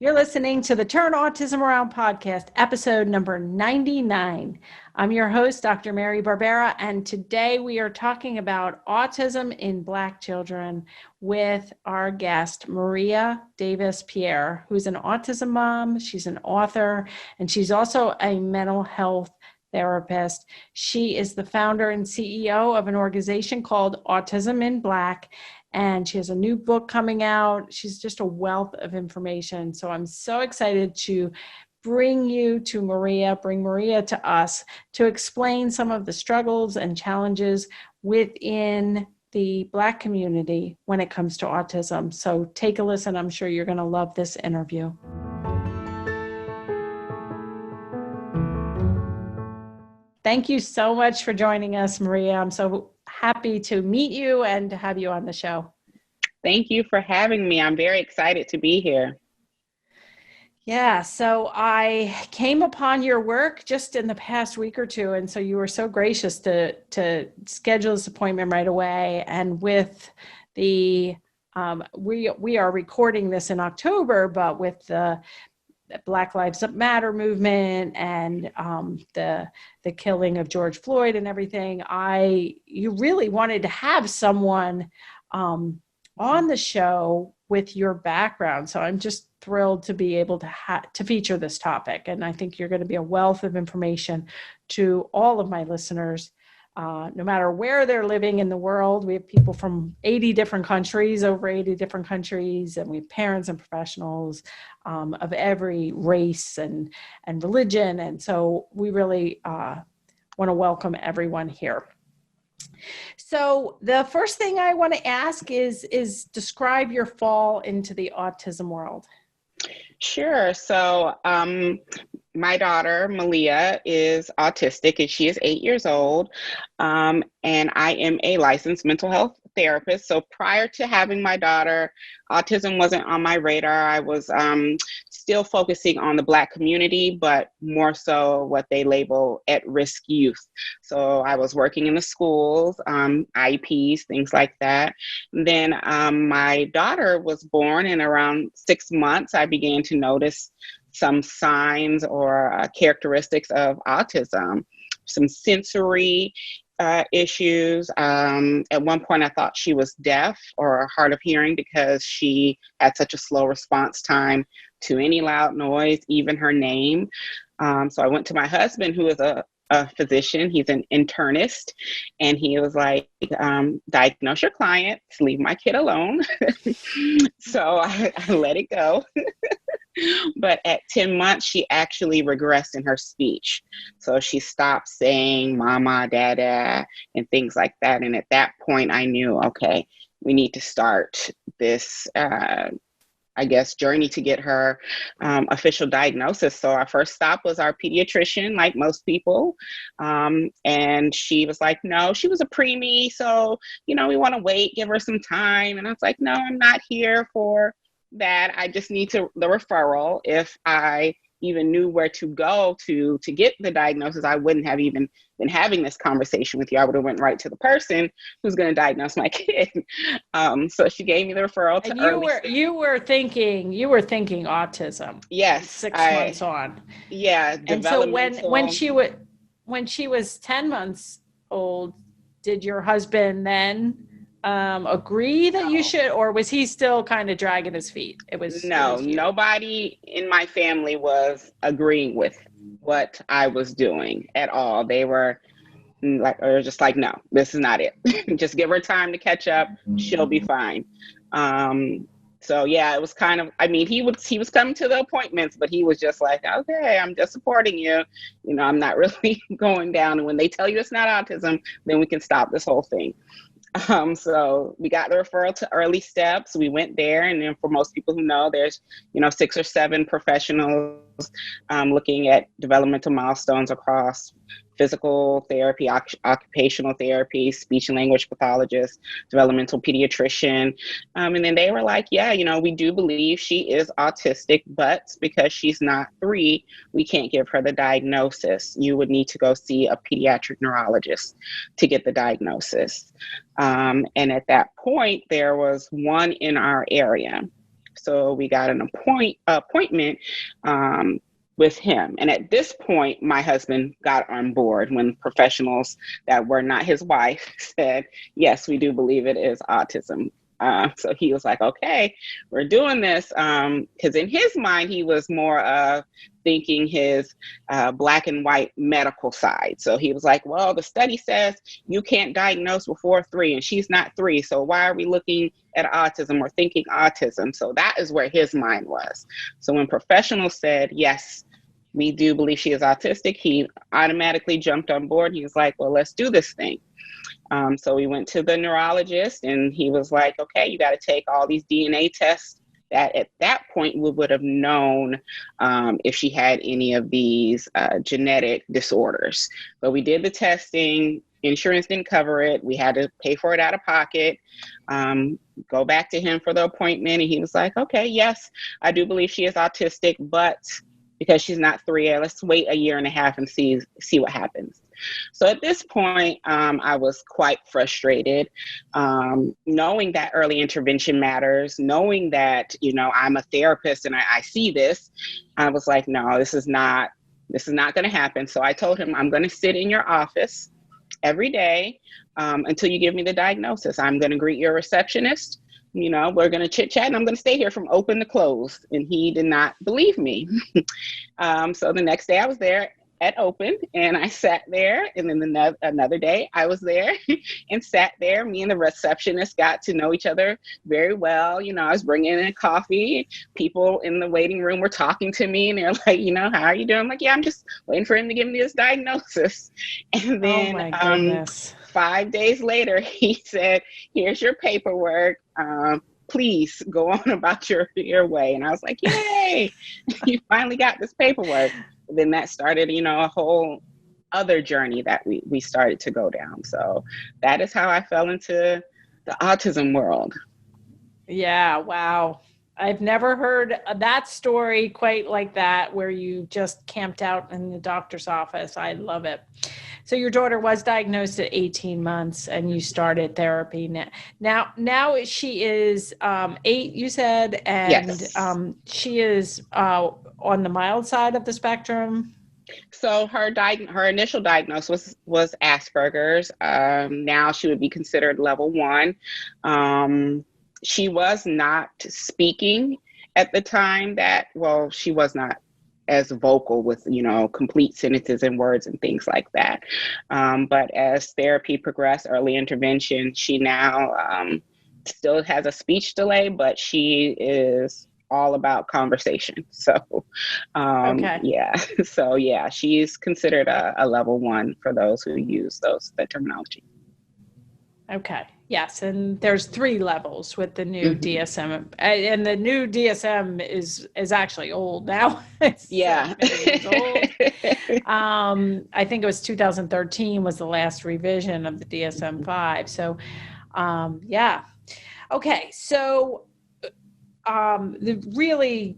You're listening to the Turn Autism Around podcast, episode number 99. I'm your host, Dr. Mary Barbera, and today we are talking about autism in Black children with our guest, Maria Davis-Pierre, who's an autism mom. She's an author, and she's also a mental health therapist. She is the founder and CEO of an organization called Autism in Black, and she has a new book coming out. She's just a wealth of information. So I'm so excited to bring Maria to us to explain some of the struggles and challenges within the Black community when it comes to autism. So take a listen. I'm sure you're going to love this interview. Thank you so much for joining us, Maria. I'm so happy to meet you and to have you on the show. Thank you for having me. I'm very excited to be here. Yeah, so I came upon your work just in the past week or two, and so you were so gracious to schedule this appointment right away. And with the we are recording this in October, but with the Black Lives Matter movement and the killing of George Floyd and everything, you really wanted to have someone on the show with your background. So I'm just thrilled to be able to feature this topic. And I think you're going to be a wealth of information to all of my listeners, no matter where they're living in the world. We have people from over 80 different countries, and we have parents and professionals of every race and religion. And so we really want to welcome everyone here. So the first thing I want to ask is describe your fall into the autism world. Sure. So my daughter, Malia, is autistic and she is 8 years old. And I am a licensed mental health therapist. So prior to having my daughter, autism wasn't on my radar. I was still focusing on the Black community, but more so what they label at-risk youth. So I was working in the schools, IEPs, things like that. And then my daughter was born, and around 6 months, I began to notice some signs or characteristics of autism, some sensory issues. At one point, I thought she was deaf or hard of hearing because she had such a slow response time to any loud noise, even her name. So I went to my husband, who is a physician. He's an internist, and he was like, diagnose your client, leave my kid alone. So I let it go. But at 10 months, she actually regressed in her speech. So she stopped saying mama, dada, and things like that. And at that point, I knew, okay, we need to start this, journey to get her official diagnosis. So our first stop was our pediatrician, like most people. And she was like, no, she was a preemie. So, we want to wait, give her some time. And I was like, no, I'm not here for that. I just need the referral. If I even knew where to go to get the diagnosis, I wouldn't have even been having this conversation with you. I would have went right to the person who's going to diagnose my kid. So she gave me the referral to early. You were thinking autism. Yes, 6 months on. Yeah, and so when she was 10 months old, did your husband then agree that you should, or was he still kind of dragging his feet? Nobody in my family was agreeing with what I was doing at all. They were just like, no, this is not it. Just give her time to catch up. She'll be fine. So yeah, it was kind of, he was coming to the appointments, but he was just like, okay, I'm just supporting you. I'm not really going down. And when they tell you it's not autism, then we can stop this whole thing. So we got the referral to early steps. We went there, and then for most people who know, there's 6 or 7 professionals looking at developmental milestones across physical therapy, occupational therapy, speech and language pathologist, developmental pediatrician. And then they were like, yeah, we do believe she is autistic, but because she's not 3, we can't give her the diagnosis. You would need to go see a pediatric neurologist to get the diagnosis. And at that point, there was one in our area. So we got an appointment with him. And at this point, my husband got on board when professionals that were not his wife said, yes, we do believe it is autism. So he was like, okay, we're doing this. Because in his mind, he was more thinking his black and white medical side. So he was like, well, the study says you can't diagnose before 3, and she's not 3. So why are we looking at autism or thinking autism? So that is where his mind was. So when professionals said, yes, we do believe she is autistic, he automatically jumped on board. He was like, well, let's do this thing. So we went to the neurologist, and he was like, okay, you got to take all these DNA tests that at that point we would have known if she had any of these genetic disorders. But we did the testing. Insurance didn't cover it. We had to pay for it out of pocket. Go back to him for the appointment, and he was like, okay, yes, I do believe she is autistic, but because she's not 3, let's wait a year and a half and see what happens. So at this point, I was quite frustrated, knowing that early intervention matters, knowing that, I'm a therapist and I see this. I was like, no, this is not going to happen. So I told him, I'm going to sit in your office every day until you give me the diagnosis. I'm going to greet your receptionist. We're going to chit chat, and I'm going to stay here from open to close. And he did not believe me. So the next day I was there at open, and I sat there, and then another day I was there and sat there. Me and the receptionist got to know each other very well. I was bringing in coffee. People in the waiting room were talking to me, and they're like, how are you doing? I'm like, yeah, I'm just waiting for him to give me this diagnosis. And then Oh my goodness. 5 days later, he said, here's your paperwork. Please go on about your way. And I was like, yay, you finally got this paperwork. Then that started, a whole other journey that we started to go down. So that is how I fell into the autism world. Yeah, wow. I've never heard that story quite like that, where you just camped out in the doctor's office. I love it. So your daughter was diagnosed at 18 months, and you started therapy. Now she is 8, you said, and Yes. She is on the mild side of the spectrum. So her initial diagnosis was Asperger's. Now she would be considered level 1. She was not speaking at the time she was not as vocal with, complete sentences and words and things like that. But as therapy progressed, early intervention, she now still has a speech delay, but she is all about conversation. So, Okay. yeah. So, yeah, she's considered a level 1 for those who use that terminology. Okay. Yes, and there's 3 levels with the new DSM, and the new DSM is actually old now. It's Yeah. many years old. I think it was 2013 was the last revision of the DSM-5. So, yeah. Okay, so the really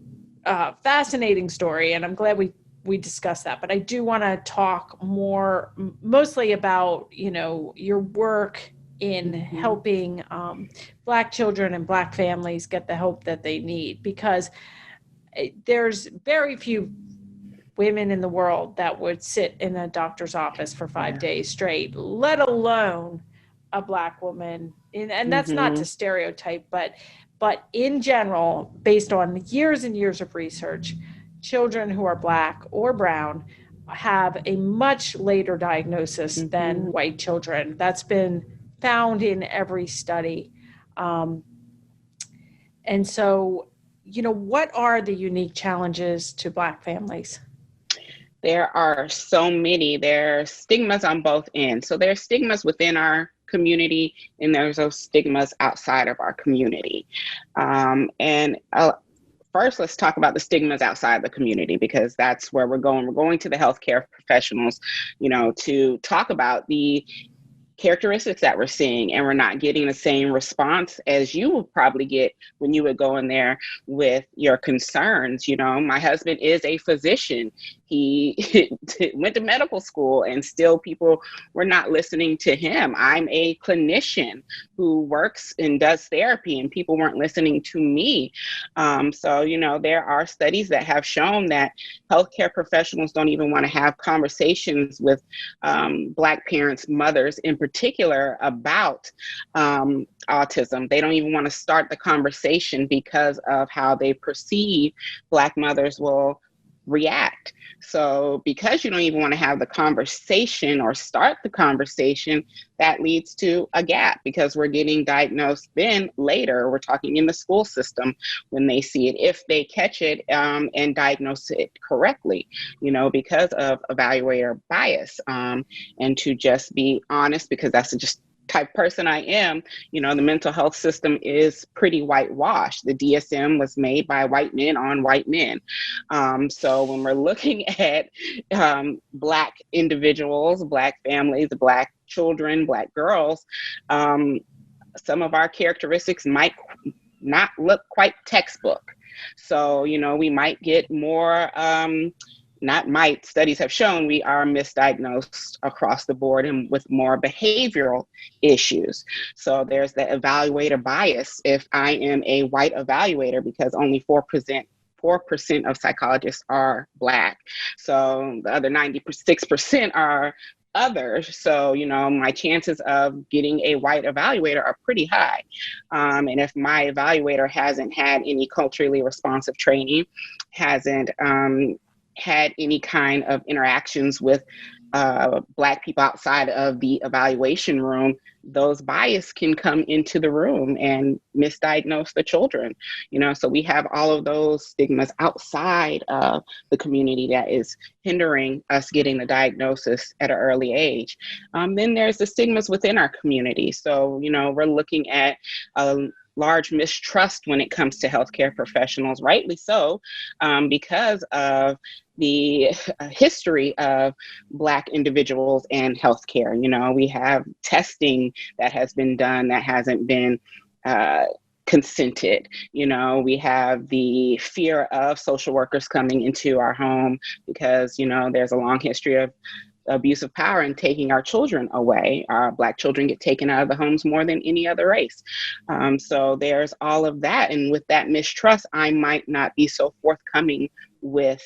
fascinating story, and I'm glad we discussed that. But I do want to talk more, mostly about your work in helping Black children and Black families get the help that they need, because there's very few women in the world that would sit in a doctor's office for 5 days straight, let alone a Black woman. And that's not to stereotype, but in general, based on years and years of research, children who are Black or brown have a much later diagnosis than white children. That's been found in every study. And so, what are the unique challenges to Black families? There are so many. There are stigmas on both ends. So there are stigmas within our community, and there's those stigmas outside of our community. First, let's talk about the stigmas outside the community, because that's where we're going. We're going to the healthcare professionals, to talk about the characteristics that we're seeing, and we're not getting the same response as you would probably get when you would go in there with your concerns. You know, my husband is a physician. He went to medical school, and still people were not listening to him. I'm a clinician who works and does therapy, and people weren't listening to me. So, you know, there are studies that have shown that healthcare professionals don't even want to have conversations with Black parents, mothers in particular, about autism. They don't even want to start the conversation because of how they perceive Black mothers will react. So because you don't even want to have the conversation or start the conversation, that leads to a gap, because we're getting diagnosed then later. We're talking in the school system when they see it, if they catch it and diagnose it correctly, you know, because of evaluator bias. And to just be honest, because that's just type person I am, you know, the mental health system is pretty whitewashed. The DSM was made by white men on white men. So when we're looking at Black individuals, Black families, Black children, Black girls, some of our characteristics might not look quite textbook. So, you know, we might get more not might, studies have shown we are misdiagnosed across the board and with more behavioral issues. So there's the evaluator bias. If I am a white evaluator, because only 4% of psychologists are Black. So the other 96% are others. So, you know, my chances of getting a white evaluator are pretty high. And if my evaluator hasn't had any culturally responsive training, hasn't had any kind of interactions with Black people outside of the evaluation room, those bias can come into the room and misdiagnose the children. You know, so we have all of those stigmas outside of the community that is hindering us getting the diagnosis at an early age. Then there's the stigmas within our community. So, you know, we're looking at large mistrust when it comes to healthcare professionals, rightly so, because of the history of Black individuals and healthcare. You know, we have testing that has been done that hasn't been consented. You know, we have the fear of social workers coming into our home because, you know, there's a long history of abuse of power and taking our children away. Our Black children get taken out of the homes more than any other race. So there's all of that. And with that mistrust, I might not be so forthcoming with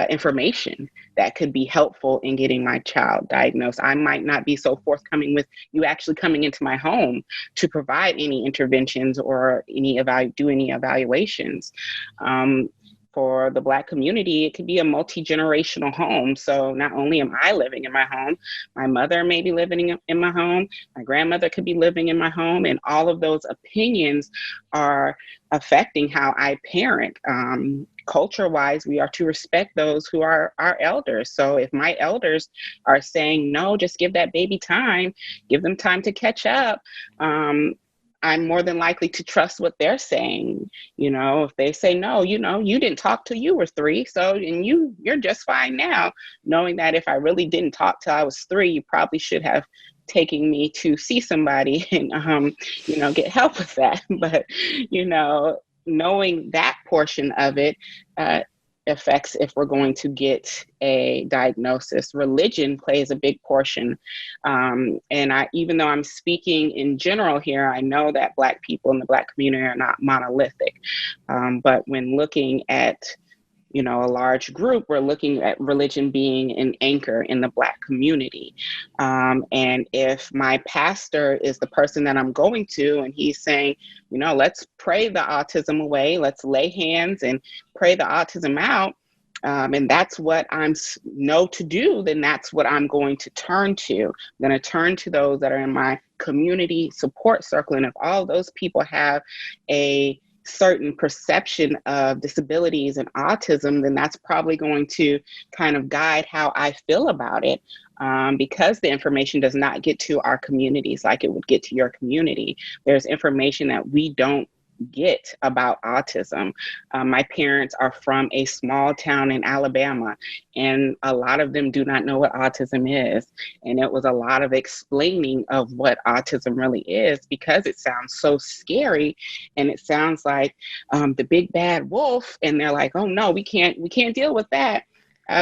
information that could be helpful in getting my child diagnosed. I might not be so forthcoming with you actually coming into my home to provide any interventions or do any evaluations. For the Black community, it could be a multi-generational home. So not only am I living in my home, my mother may be living in my home, my grandmother could be living in my home, and all of those opinions are affecting how I parent. Culture-wise, we are to respect those who are our elders. So if my elders are saying, no, just give that baby time, give them time to catch up, I'm more than likely to trust what they're saying. You know, if they say, no, you know, you didn't talk till you were 3, so, and you're just fine now, knowing that if I really didn't talk till I was 3, you probably should have taken me to see somebody and, you know, get help with that. But, you know, knowing that portion of it affects if we're going to get a diagnosis. Religion plays a big portion. And even though I'm speaking in general here, I know that Black people in the Black community are not monolithic. But when looking at, you know, a large group, we're looking at religion being an anchor in the Black community. And if my pastor is the person that I'm going to, and he's saying, you know, let's pray the autism away, let's lay hands and pray the autism out, and that's what I'm know to do, then that's what I'm going to turn to. I'm going to turn to those that are in my community support circle. And if all those people have a certain perception of disabilities and autism, then that's probably going to kind of guide how I feel about it, because the information does not get to our communities like it would get to your community. There's information that we don't get about autism. My parents are from a small town in Alabama, and a lot of them do not know what autism is. And it was a lot of explaining of what autism really is, because it sounds so scary, and it sounds like the big bad wolf. And they're like, "Oh no, we can't deal with that."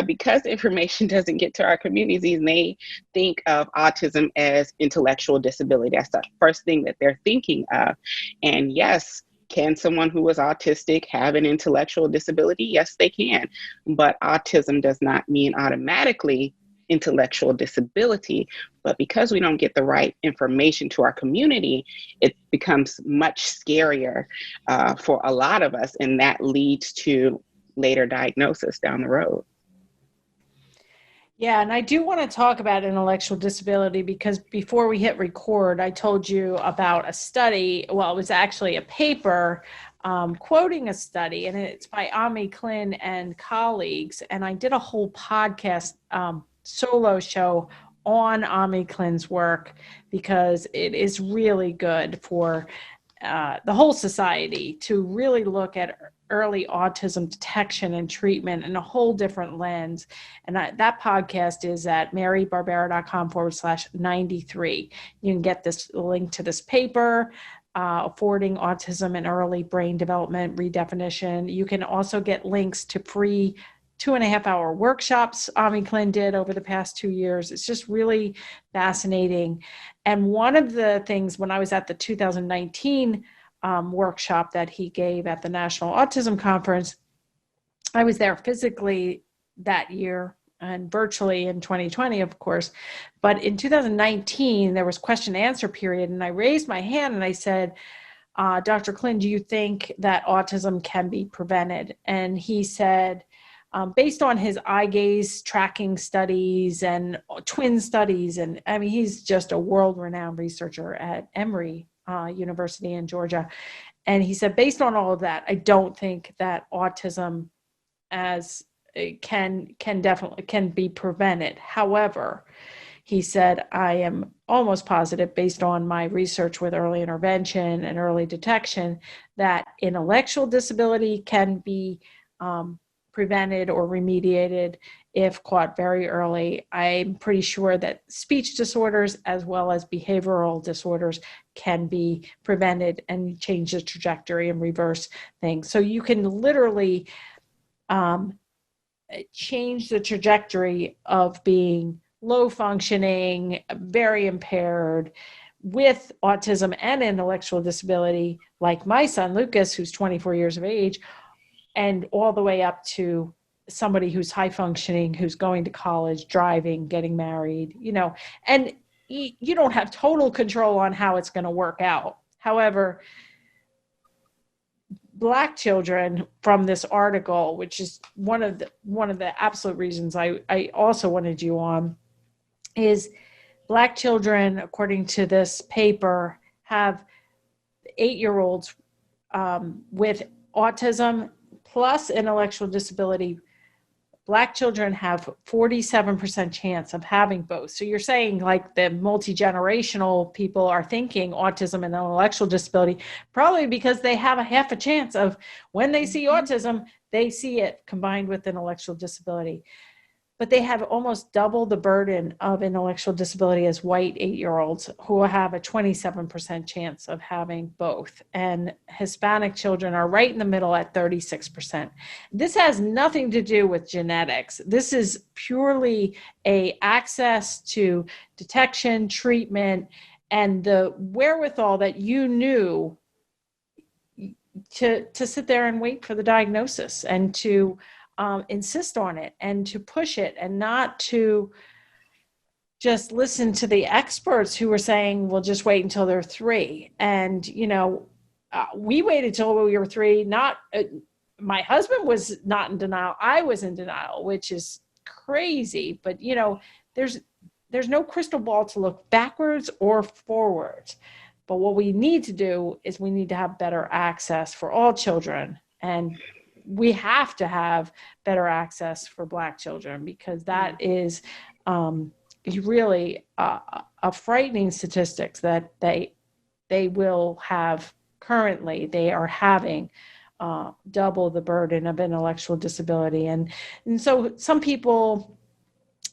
Because information doesn't get to our communities, and they think of autism as intellectual disability. That's the first thing that they're thinking of. And yes, can someone who is autistic have an intellectual disability? Yes, they can. But autism does not mean automatically intellectual disability. But because we don't get the right information to our community, it becomes much scarier for a lot of us. And that leads to later diagnosis down the road. Yeah, and I do want to talk about intellectual disability because before we hit record, I told you about a study. Well, it was actually a paper quoting a study, and it's by Ami Klin and colleagues. And I did a whole podcast solo show on Ami Klin's work because it is really good for the whole society to really look at early autism detection and treatment in a whole different lens. And that podcast is at marybarbera.com/93. You can get this link to this paper, Affording Autism and Early Brain Development Redefinition. You can also get links to free 2.5 hour workshops Ami Klin did over the past 2 years. It's just really fascinating. And one of the things when I was at the 2019 workshop that he gave at the National Autism Conference, I was there physically that year and virtually in 2020, of course. But in 2019, there was question and answer period. And I raised my hand and I said, Dr. Klin, do you think that autism can be prevented? And he said, based on his eye gaze tracking studies and twin studies, and I mean, he's just a world-renowned researcher at Emory University in Georgia. And he said, based on all of that, I don't think that autism as can be prevented. However, he said, I am almost positive, based on my research with early intervention and early detection, that intellectual disability can be prevented or remediated if caught very early. I'm pretty sure that speech disorders as well as behavioral disorders can be prevented and change the trajectory and reverse things. So you can literally change the trajectory of being low functioning, very impaired with autism and intellectual disability, like my son Lucas, who's 24 years of age, and all the way up to somebody who's high functioning, who's going to college, driving, getting married, and you don't have total control on how it's going to work out. However, Black children, from this article, which is one of the absolute reasons I also wanted you on, is Black children, according to this paper, have 8-year-olds with autism plus intellectual disability. Black children have 47% chance of having both. So you're saying like the multi-generational people are thinking autism and intellectual disability, probably because they have a half a chance of, when they see autism, they see it combined with intellectual disability. But they have almost double the burden of intellectual disability as white 8-year-olds, who have a 27% chance of having both. And Hispanic children are right in the middle at 36%. This has nothing to do with genetics. This is purely a access to detection, treatment, and the wherewithal that you knew to sit there and wait for the diagnosis and to insist on it and to push it, and not to just listen to the experts who were saying, well, just wait until they're 3. And, we waited till we were 3. My husband was not in denial. I was in denial, which is crazy. But, there's no crystal ball to look backwards or forwards. But what we need to do is we need to have better access for all children. And we have to have better access for Black children, because that is really a frightening statistics that they will have currently they are having double the burden of intellectual disability. And so some people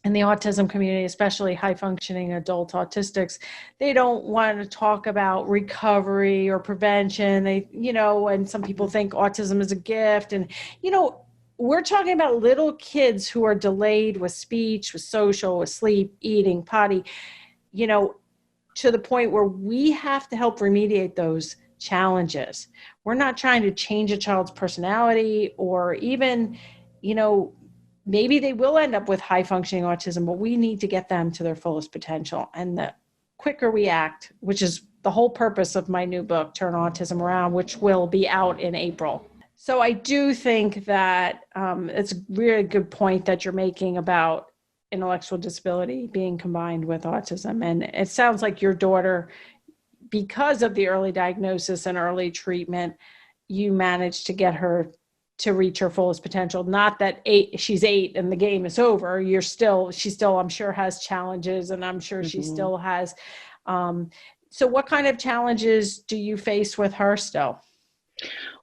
in the autism community, especially high functioning adult autistics, they don't want to talk about recovery or prevention. And some people think autism is a gift. And, we're talking about little kids who are delayed with speech, with social, with sleep, eating, potty, to the point where we have to help remediate those challenges. We're not trying to change a child's personality or even, maybe they will end up with high functioning autism, but we need to get them to their fullest potential. And the quicker we act, which is the whole purpose of my new book, Turn Autism Around, which will be out in April. So I do think that it's a really good point that you're making about intellectual disability being combined with autism. And it sounds like your daughter, because of the early diagnosis and early treatment, you managed to get her to reach her fullest potential. Not that she's 8 and the game is over. She still, I'm sure, has challenges, and I'm sure she still has. So what kind of challenges do you face with her still?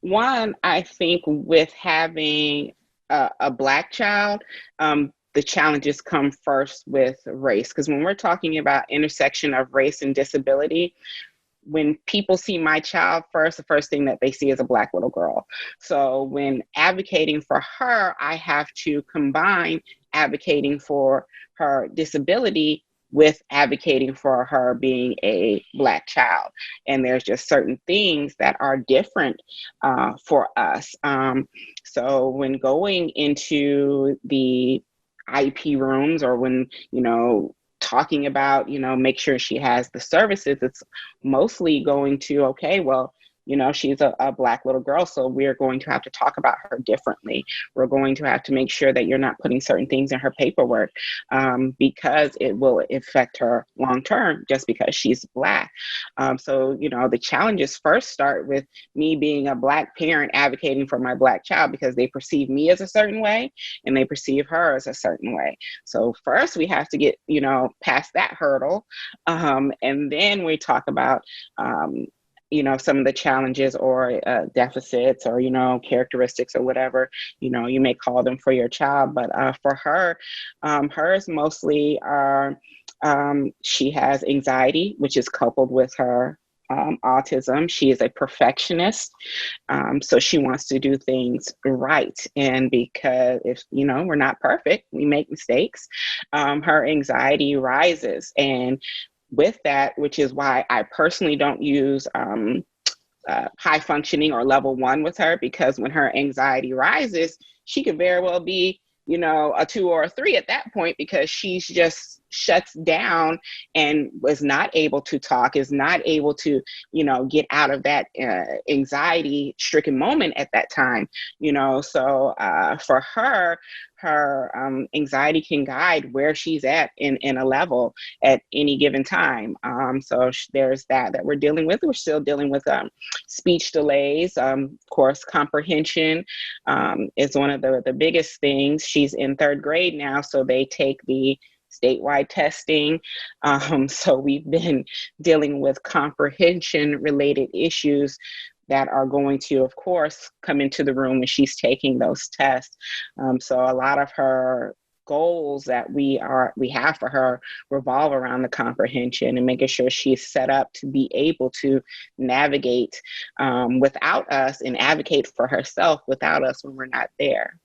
One, I think with having a Black child, the challenges come first with race. Because when we're talking about intersection of race and disability, when people see my child first, the first thing that they see is a Black little girl. So when advocating for her, I have to combine advocating for her disability with advocating for her being a Black child. And there's just certain things that are different for us. So when going into the IP rooms, or when, talking about, make sure she has the services, it's mostly going to, okay, well, she's a Black little girl, so we're going to have to talk about her differently. We're going to have to make sure that you're not putting certain things in her paperwork because it will affect her long term just because she's Black. So, the challenges first start with me being a Black parent advocating for my Black child because they perceive me as a certain way and they perceive her as a certain way. So first we have to get, past that hurdle. And then we talk about some of the challenges or deficits or, characteristics or whatever, you may call them for your child. But for her, hers mostly are, she has anxiety, which is coupled with her autism. She is a perfectionist. So she wants to do things right. And because if, we're not perfect, we make mistakes, her anxiety rises. And with that, which is why I personally don't use high functioning or level 1 with her, because when her anxiety rises, she could very well be, a 2 or a 3 at that point, because she's just shuts down and was not able to talk, is not able to, get out of that anxiety stricken moment at that time, so for her, anxiety can guide where she's at in a level at any given time. So there's that we're dealing with. We're still dealing with speech delays. Of course, comprehension is one of the biggest things. She's in 3rd grade now, so they take the statewide testing. So we've been dealing with comprehension related issues that are going to, of course, come into the room when she's taking those tests. So a lot of her goals that we have for her revolve around the comprehension and making sure she's set up to be able to navigate without us and advocate for herself without us when we're not there.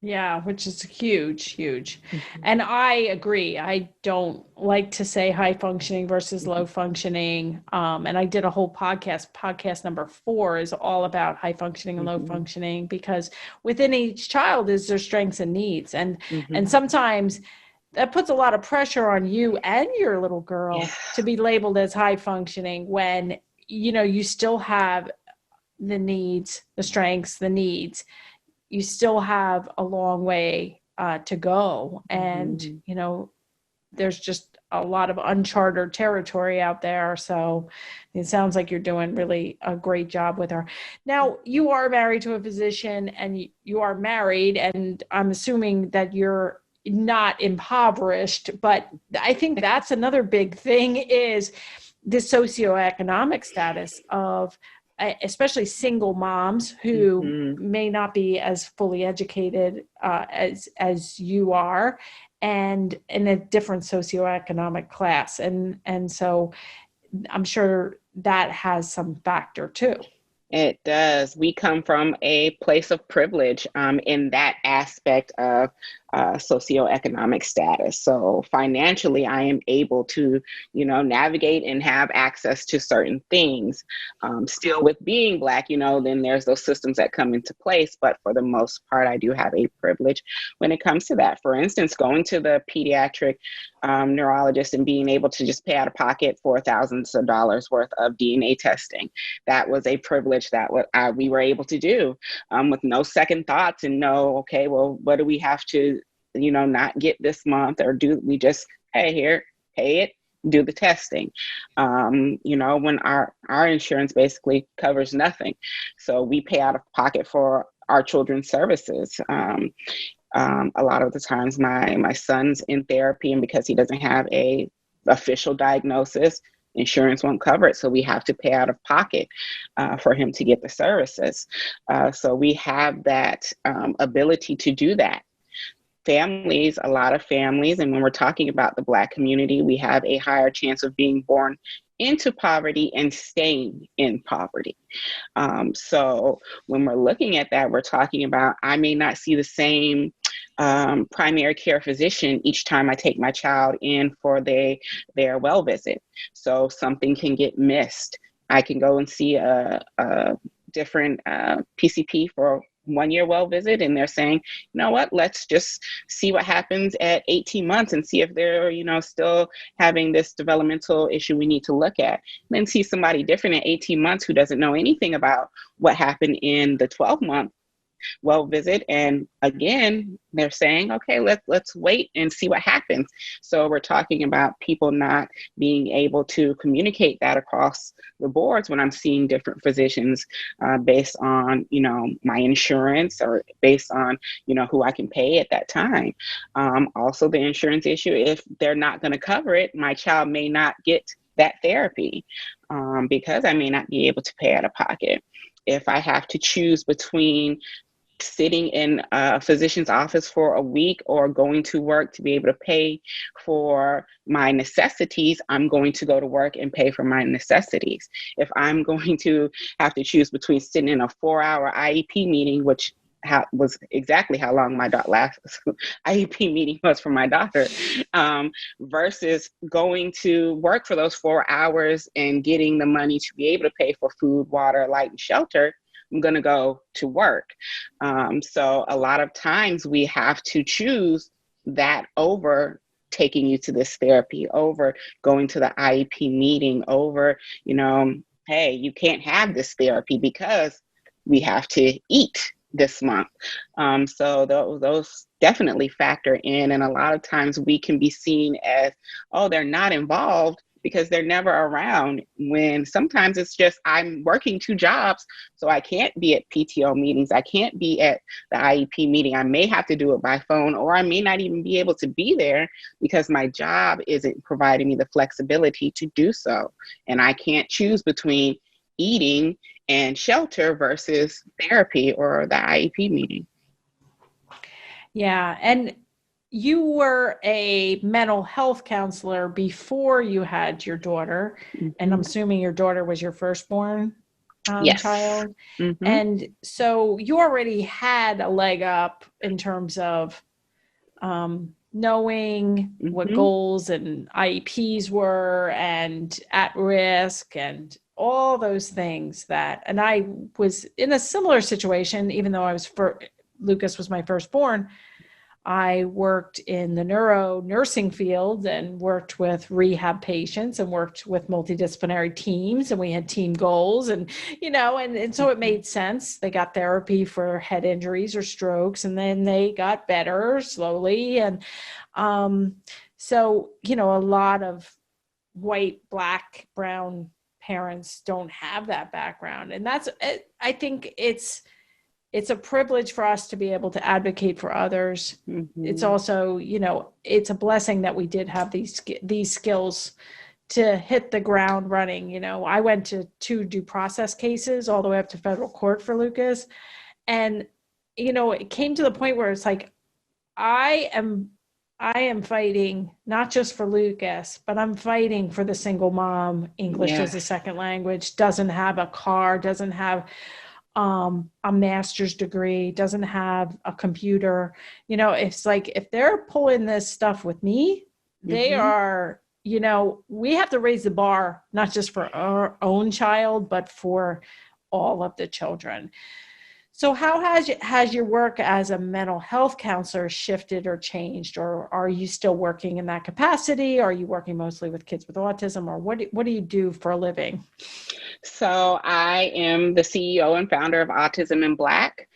Yeah, which is huge. And I agree. I don't like to say high functioning versus low functioning. And I did a whole podcast number 4 is all about high functioning and low functioning, because within each child is their strengths and needs. And sometimes that puts a lot of pressure on you and your little girl to be labeled as high functioning when, you still have the needs, the strengths, the needs. You still have a long way to go. And, there's just a lot of uncharted territory out there. So it sounds like you're doing really a great job with her. Now, you are married to a physician and you are married, and I'm assuming that you're not impoverished, but I think that's another big thing is the socioeconomic status of especially single moms who may not be as fully educated as you are, and in a different socioeconomic class. And so I'm sure that has some factor too. It does. We come from a place of privilege in that aspect of socioeconomic status. So financially, I am able to, navigate and have access to certain things. Still, with being Black, then there's those systems that come into place. But for the most part, I do have a privilege when it comes to that. For instance, going to the pediatric neurologist and being able to just pay out of pocket for thousands of dollars worth of DNA testing. That was a privilege that we were able to do with no second thoughts and no, okay, well, what do we have to, not get this month, or do we just pay it, do the testing, when our insurance basically covers nothing. So we pay out of pocket for our children's services. A lot of the times my son's in therapy, and because he doesn't have a official diagnosis, insurance won't cover it. So we have to pay out of pocket for him to get the services. So we have that ability to do that. A lot of families, and when we're talking about the Black community, we have a higher chance of being born into poverty and staying in poverty. So when we're looking at that, we're talking about, I may not see the same primary care physician each time I take my child in for their well visit. So something can get missed. I can go and see a different PCP for 1 year well visit, and they're saying, you know what, let's just see what happens at 18 months and see if they're, still having this developmental issue we need to look at. And then see somebody different at 18 months who doesn't know anything about what happened in the 12-month well visit, and again they're saying, okay, let's wait and see what happens. So we're talking about people not being able to communicate that across the boards when I'm seeing different physicians based on my insurance, or based on who I can pay at that time. Also the insurance issue, if they're not going to cover it, my child may not get that therapy because I may not be able to pay out of pocket. If I have to choose between sitting in a physician's office for a week or going to work to be able to pay for my necessities, I'm going to go to work and pay for my necessities. If I'm going to have to choose between sitting in a 4-hour IEP meeting, which was exactly how long my last IEP meeting was for my daughter, versus going to work for those 4 hours and getting the money to be able to pay for food, water, light, and shelter, I'm going to go to work. So a lot of times we have to choose that over taking you to this therapy, over going to the IEP meeting, over, hey, you can't have this therapy because we have to eat this month. So those definitely factor in. And a lot of times we can be seen as, oh, they're not involved because they're never around, when sometimes it's just, I'm working 2 jobs, so I can't be at PTO meetings. I can't be at the IEP meeting. I may have to do it by phone, or I may not even be able to be there because my job isn't providing me the flexibility to do so. And I can't choose between eating and shelter versus therapy or the IEP meeting. Yeah. And you were a mental health counselor before you had your daughter. Mm-hmm. And I'm assuming your daughter was your firstborn yes. child. Mm-hmm. And so you already had a leg up in terms of knowing what goals and IEPs were, and at risk, and all those things and I was in a similar situation, even though Lucas was my firstborn. I worked in the nursing field and worked with rehab patients and worked with multidisciplinary teams, and we had team goals, and so it made sense. They got therapy for head injuries or strokes, and then they got better slowly. And so a lot of white, Black, brown parents don't have that background, and I think it's a privilege for us to be able to advocate for others. Mm-hmm. It's also, it's a blessing that we did have these skills to hit the ground running. I went to 2 due process cases all the way up to federal court for Lucas. And, it came to the point where it's like, I am I am fighting not just for Lucas, but I'm fighting for the single mom, English as a Yes. second language, doesn't have a car, doesn't have a master's degree, doesn't have a computer. It's like if they're pulling this stuff with me, they Mm-hmm. are, we have to raise the bar, not just for our own child, but for all of the children. So how has your work as a mental health counselor shifted or changed, or are you still working in that capacity? Are you working mostly with kids with autism, or what do you do for a living? So I am the CEO and founder of Autism in Black,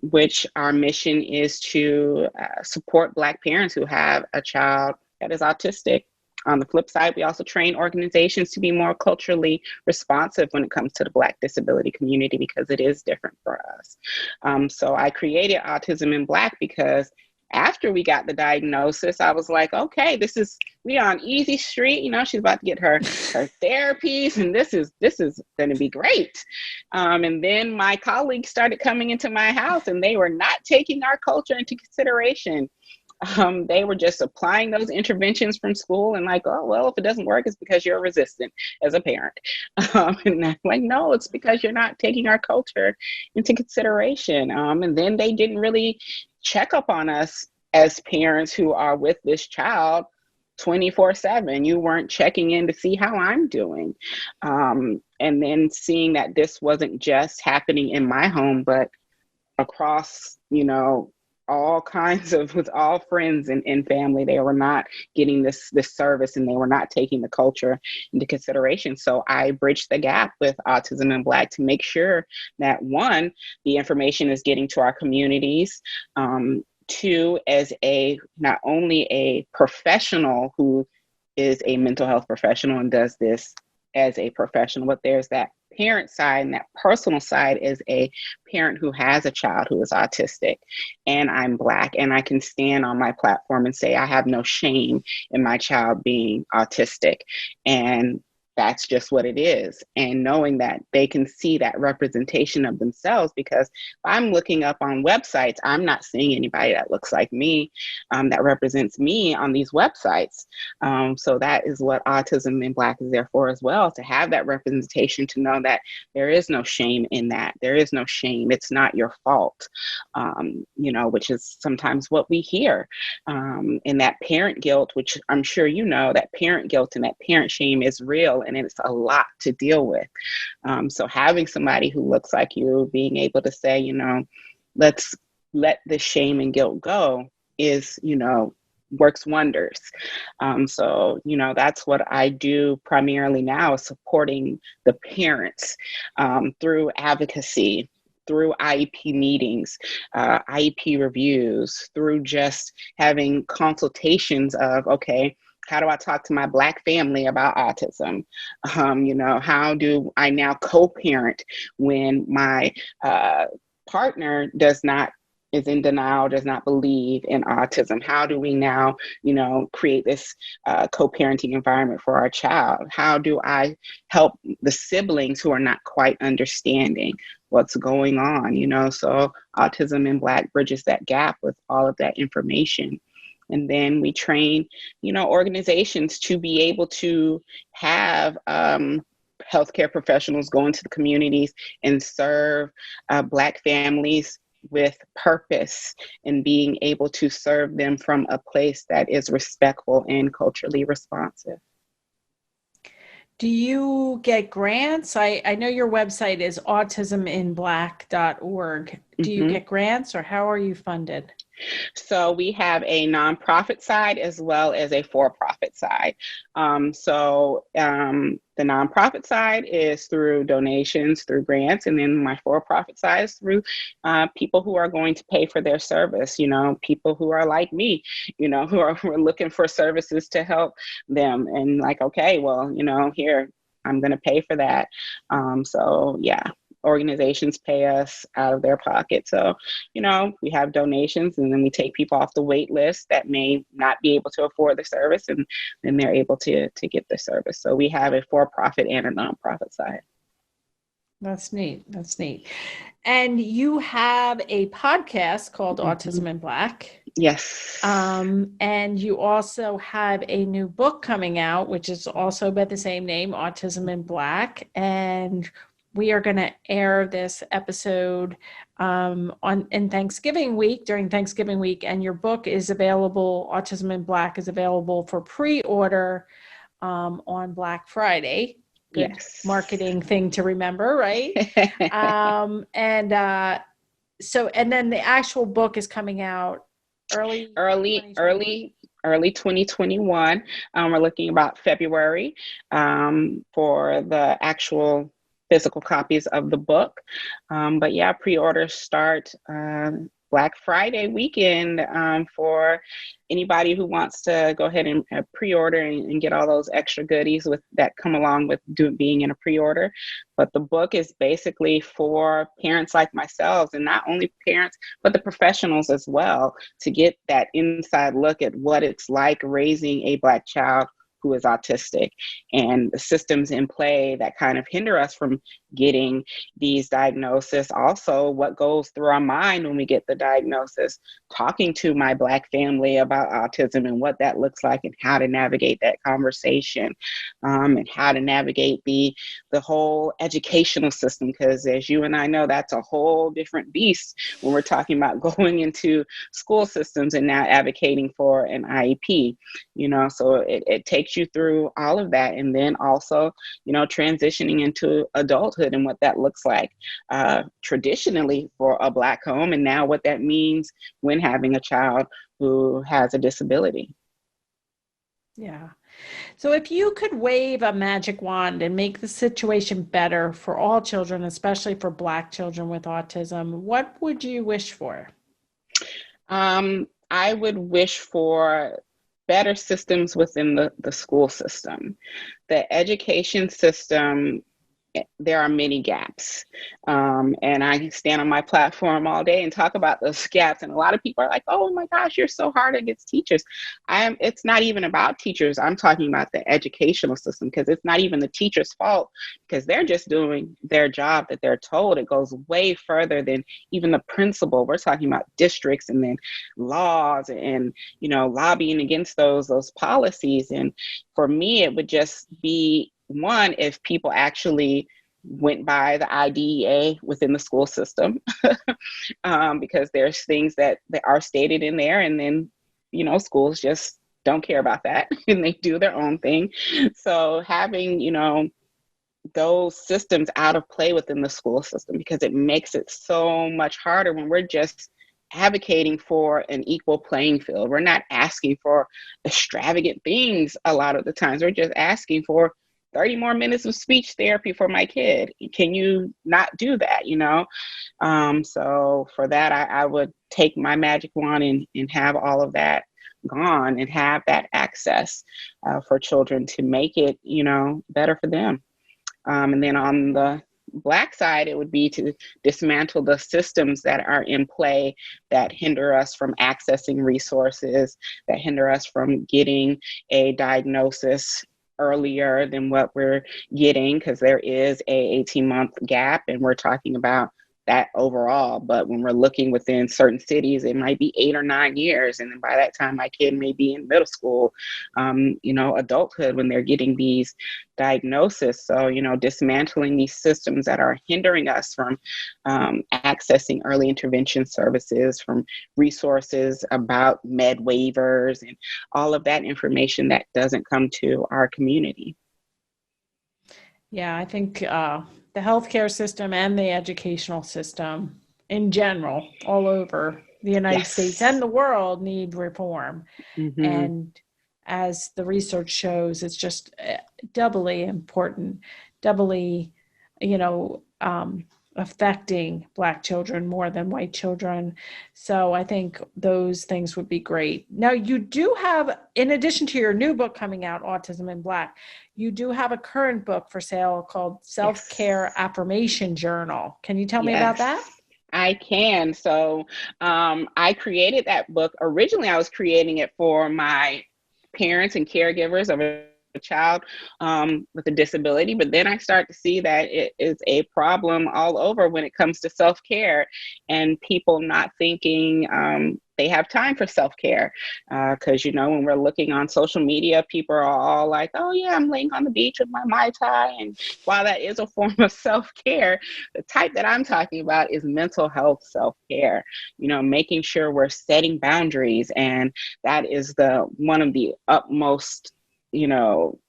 which our mission is to support Black parents who have a child that is autistic. On the flip side, we also train organizations to be more culturally responsive when it comes to the Black disability community because it is different for us. So I created Autism in Black because after we got the diagnosis, I was like, okay, we on easy street. She's about to get her therapies, and this is going to be great. And then my colleagues started coming into my house, and they were not taking our culture into consideration. They were just applying those interventions from school and like, oh, well, if it doesn't work, it's because you're resistant as a parent. And I'm like, no, it's because you're not taking our culture into consideration. And then they didn't really check up on us as parents who are with this child 24/7. You weren't checking in to see how I'm doing. And then seeing that this wasn't just happening in my home, but across, all kinds of with all friends and family, they were not getting this service, and they were not taking the culture into consideration. So I bridged the gap with Autism in Black to make sure that one, the information is getting to our communities. Two, as not only a professional who is a mental health professional and does this as a professional, but there's that parent side and that personal side as a parent who has a child who is autistic, and I'm Black, and I can stand on my platform and say I have no shame in my child being autistic, and that's just what it is. And knowing that they can see that representation of themselves, because if I'm looking up on websites, I'm not seeing anybody that looks like me, that represents me on these websites. So that is what Autism in Black is there for as well, to have that representation, to know that there is no shame in that. There is no shame. It's not your fault, which is sometimes what we hear. And that parent guilt, which I'm sure that parent guilt and that parent shame is real, and it's a lot to deal with. So having somebody who looks like you, being able to say, let's let the shame and guilt go is, works wonders. So, that's what I do primarily now, is supporting the parents through advocacy, through IEP meetings, IEP reviews, through just having consultations of, okay, how do I talk to my Black family about autism? How do I now co-parent when my partner is in denial, does not believe in autism? How do we now, create this co-parenting environment for our child? How do I help the siblings who are not quite understanding what's going on? So Autism in Black bridges that gap with all of that information. And then we train, organizations to be able to have healthcare professionals go into the communities and serve Black families with purpose, and being able to serve them from a place that is respectful and culturally responsive. Do you get grants? I know your website is autisminblack.org. Do you Mm-hmm. get grants, or how are you funded? So we have a nonprofit side as well as a for-profit side. The nonprofit side is through donations, through grants, and then my for-profit side is through people who are going to pay for their service. People who are like me, who are looking for services to help them, and like, okay, well, here, I'm going to pay for that. So yeah. organizations pay us out of their pocket. So, we have donations, and then we take people off the wait list that may not be able to afford the service, and then they're able to get the service. So we have a for-profit and a nonprofit side. That's neat. That's neat. And you have a podcast called Mm-hmm. Autism in Black. Yes. And you also have a new book coming out, which is also by the same name, Autism in Black. And we are going to air this episode in Thanksgiving week, during Thanksgiving week. And your book is available, Autism in Black is available for pre-order on Black Friday. Good Yes. marketing thing to remember, right? And then the actual book is coming out early 2021. We're looking about February for the actual physical copies of the book. But yeah, pre-orders start Black Friday weekend for anybody who wants to go ahead and pre-order and get all those extra goodies that come along with being in a pre-order. But the book is basically for parents like myself, and not only parents, but the professionals as well, to get that inside look at what it's like raising a Black child who is autistic, and the systems in play that kind of hinder us from getting these diagnoses. Also, what goes through our mind when we get the diagnosis, talking to my Black family about autism and what that looks like, and how to navigate that conversation, and how to navigate the whole educational system, because as you and I know, that's a whole different beast when we're talking about going into school systems and now advocating for an IEP. So it takes you through all of that, and then also transitioning into adulthood and what that looks like traditionally for a Black home, and now what that means when having a child who has a disability. Yeah. So if you could wave a magic wand and make the situation better for all children, especially for Black children with autism, what would you wish for? I would wish for better systems within the school system. The education system, there are many gaps. And I stand on my platform all day and talk about those gaps. And a lot of people are like, oh my gosh, you're so hard against teachers. It's not even about teachers. I'm talking about the educational system, because it's not even the teacher's fault, because they're just doing their job that they're told. It goes way further than even the principal. We're talking about districts, and then laws, and lobbying against those policies. And for me, it would just be, one, if people actually went by the IDEA within the school system, because there's things that are stated in there, and then schools just don't care about that and they do their own thing. So having those systems out of play within the school system, because it makes it so much harder when we're just advocating for an equal playing field. We're not asking for extravagant things a lot of the times. We're just asking for 30 more minutes of speech therapy for my kid. Can you not do that, So for that, I would take my magic wand and have all of that gone, and have that access for children to make it, better for them. And then on the Black side, it would be to dismantle the systems that are in play that hinder us from accessing resources, that hinder us from getting a diagnosis earlier than what we're getting, because there is a 18-month gap, and we're talking about that overall. But when we're looking within certain cities, it might be 8 or 9 years. And then by that time, my kid may be in middle school, adulthood, when they're getting these diagnoses. So, dismantling these systems that are hindering us from accessing early intervention services, from resources about med waivers, and all of that information that doesn't come to our community. Yeah, I think the healthcare system and the educational system in general, all over the United States and the world, need reform. Mm-hmm. And as the research shows, it's just doubly important, doubly, affecting Black children more than white children. So I think those things would be great. Now, you do have, in addition to your new book coming out, Autism in Black, you do have a current book for sale called Self-Care Yes. Affirmation Journal. Can you tell me about Yes, that? I can. So I created that book. Originally, I was creating it for my parents and caregivers of a child with a disability, but then I start to see that it is a problem all over when it comes to self-care and people not thinking they have time for self-care. Because, when we're looking on social media, people are all like, oh, yeah, I'm laying on the beach with my Mai Tai. And while that is a form of self-care, the type that I'm talking about is mental health self-care, making sure we're setting boundaries. And that is the one of the utmost,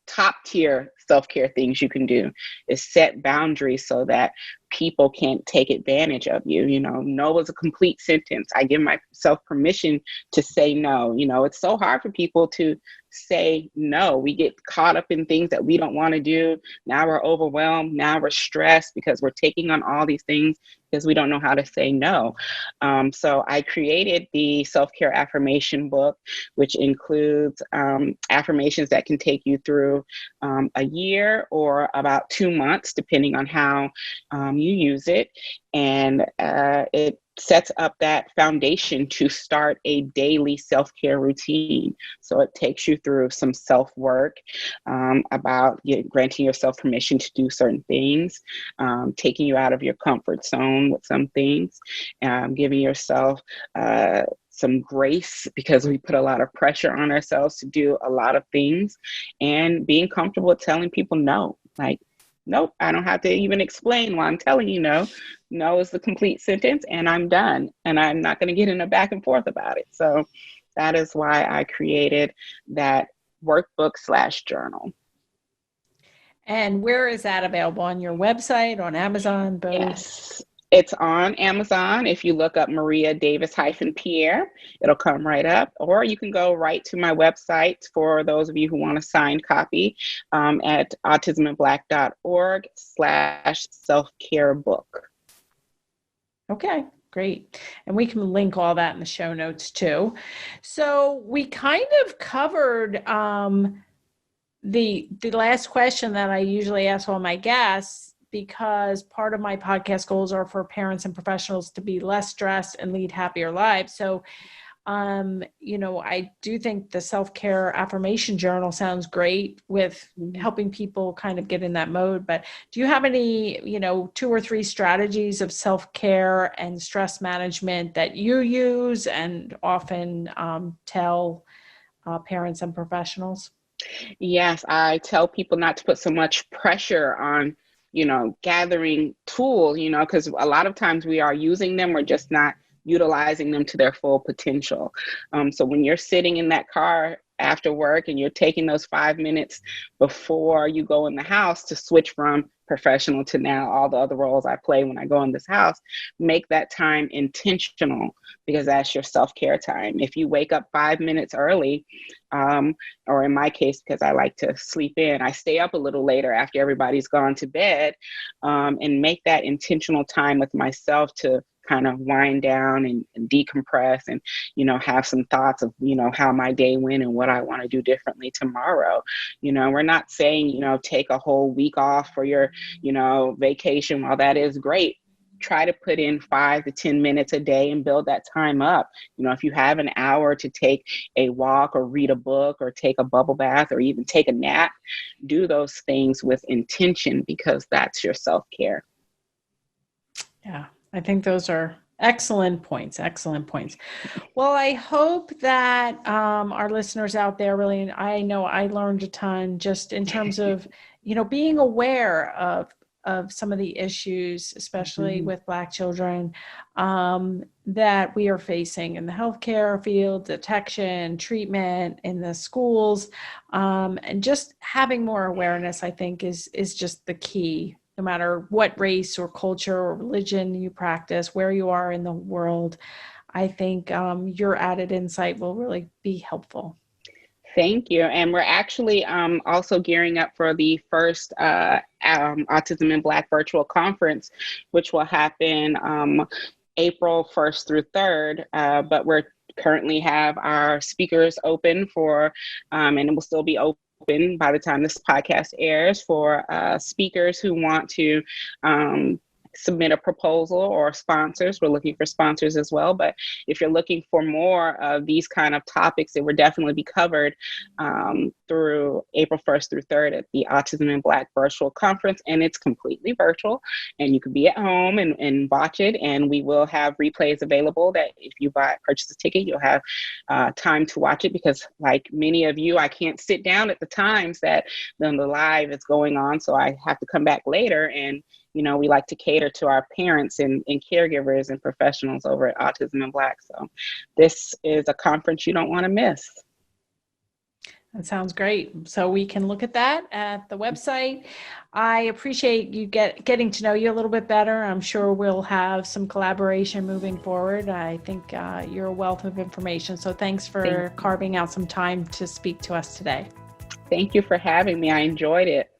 top tier self-care things you can do is set boundaries so that people can't take advantage of you. No is a complete sentence. I give myself permission to say no. It's so hard for people to say no. We get caught up in things that we don't want to do. Now we're overwhelmed. Now we're stressed because we're taking on all these things because we don't know how to say no. So I created the self-care affirmation book, which includes affirmations that can take you through a year or about 2 months, depending on how you use it. And it sets up that foundation to start a daily self-care routine. So it takes you through some self-work about granting yourself permission to do certain things, taking you out of your comfort zone with some things, giving yourself some grace because we put a lot of pressure on ourselves to do a lot of things, and being comfortable with telling people no. Like, nope, I don't have to even explain why I'm telling you no. No is the complete sentence, and I'm done. And I'm not going to get in a back and forth about it. So that is why I created that workbook/journal. And where is that available? On your website, on Amazon, both? Yes. It's on Amazon. If you look up Maria Davis-Pierre, it'll come right up. Or you can go right to my website for those of you who want a signed copy at autismandblack.org/self-care book. Okay, great. And we can link all that in the show notes too. So we kind of covered the last question that I usually ask all my guests, because part of my podcast goals are for parents and professionals to be less stressed and lead happier lives. So I do think the self-care affirmation journal sounds great with helping people kind of get in that mode. But do you have any, 2 or 3 strategies of self-care and stress management that you use and often tell parents and professionals? Yes, I tell people not to put so much pressure on, gathering tools, because a lot of times we are using them, we're just not utilizing them to their full potential. So when you're sitting in that car after work and you're taking those 5 minutes before you go in the house to switch from professional to now all the other roles I play when I go in this house, make that time intentional, because that's your self-care time. If you wake up 5 minutes early, or in my case, because I like to sleep in, I stay up a little later after everybody's gone to bed, and make that intentional time with myself to kind of wind down and decompress and, have some thoughts of, how my day went and what I want to do differently tomorrow. We're not saying, take a whole week off for your, vacation. While that is great, try to put in 5 to 10 minutes a day and build that time up. If you have an hour to take a walk or read a book or take a bubble bath or even take a nap, do those things with intention, because that's your self-care. Yeah, I think those are excellent points. Excellent points. Well, I hope that our listeners out there really, I know I learned a ton just in terms of, being aware of some of the issues, especially Mhm. with Black children, that we are facing in the healthcare field, detection, treatment, in the schools, and just having more awareness, I think, is just the key. No matter what race or culture or religion you practice, where you are in the world, I think your added insight will really be helpful. Thank you. And we're actually also gearing up for the first Autism in Black virtual conference, which will happen April 1st through 3rd. But we're currently have our speakers open for, and it will still be open by the time this podcast airs for speakers who want to submit a proposal or sponsors. We're looking for sponsors as well. But if you're looking for more of these kind of topics, it will definitely be covered through April 1st through 3rd at the Autism in Black virtual conference. And it's completely virtual, and you can be at home and watch it. And we will have replays available that if you purchase a ticket, you'll have time to watch it, because like many of you, I can't sit down at the times that the live is going on. So I have to come back later, and we like to cater to our parents and caregivers and professionals over at Autism in Black. So this is a conference you don't want to miss. That sounds great. So we can look at that at the website. I appreciate you getting to know you a little bit better. I'm sure we'll have some collaboration moving forward. I think you're a wealth of information. So thanks for carving out some time to speak to us today. Thank you for having me. I enjoyed it.